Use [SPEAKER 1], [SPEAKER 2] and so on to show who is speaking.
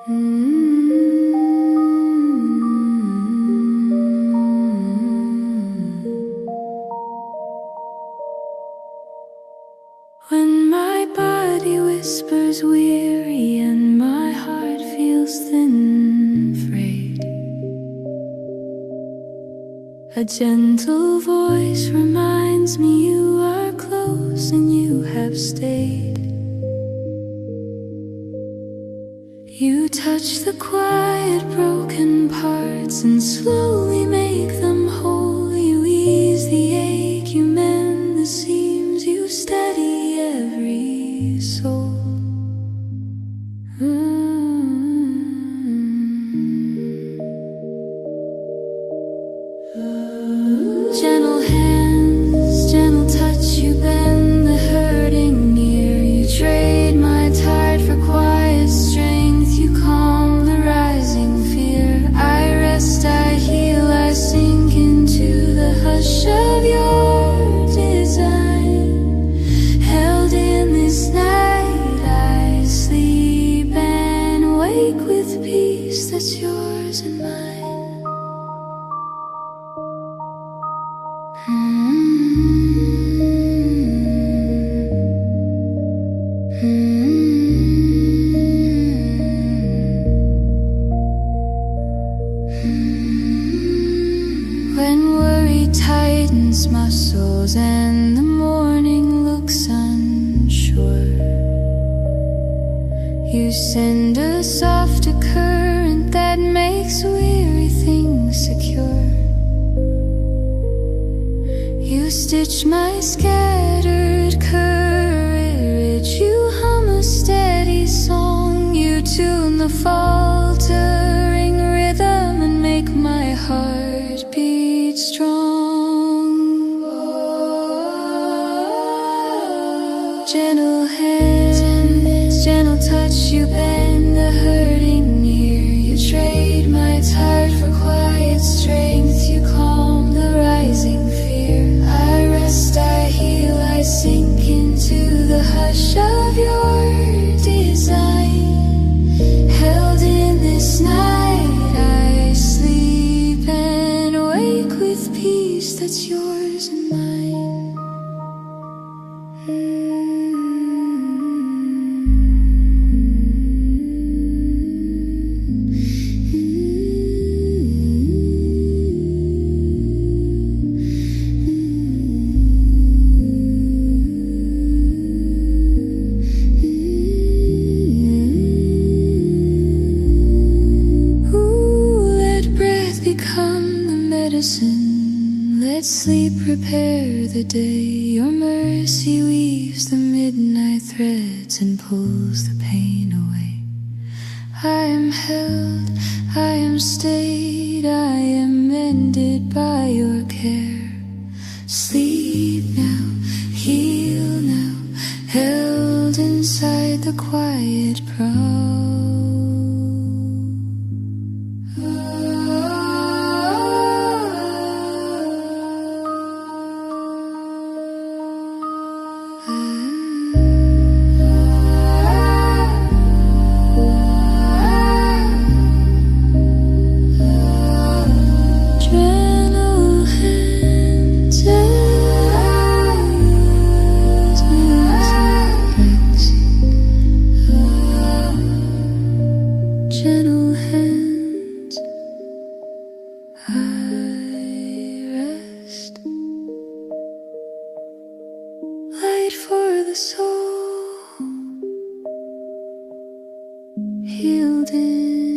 [SPEAKER 1] When my body whispers weary and my heart feels thin and frayed, a gentle voice reminds me you are close and you have stayed. You touch the quiet broken parts and slowly make them whole. You ease the ache, you mend the seams, you steady every soul. Gentle hands, gentle touch, you bend the hurting near. You trade my tide for quiet strength, you calm the rising fear. I rest, I heal, I sink into the hush of your design. Held in this night, I sleep and wake with peace that's yours and mine. When worry tightens muscles and the morning looks unsure, you send a softer current that makes weary things secure. You stitch my scattered courage, you hum a steady song. You tune the faltering rhythm and make my heart beat strong. Gentle hands, gentle touch, you bend the hurting near. You trade my tide for quiet strength, you calm the rising fear. I rest, I heal, I sink into the hush of your design. Held in this night, I sleep and wake with peace that's yours and mine. Become the medicine, let sleep prepare the day. Your mercy weaves the midnight threads and pulls the pain away. I am held, I am stayed, I am mended by your care. Sleep now, heal now, held inside the quiet brow. Gentle hands, I rest. Light for the soul, healed in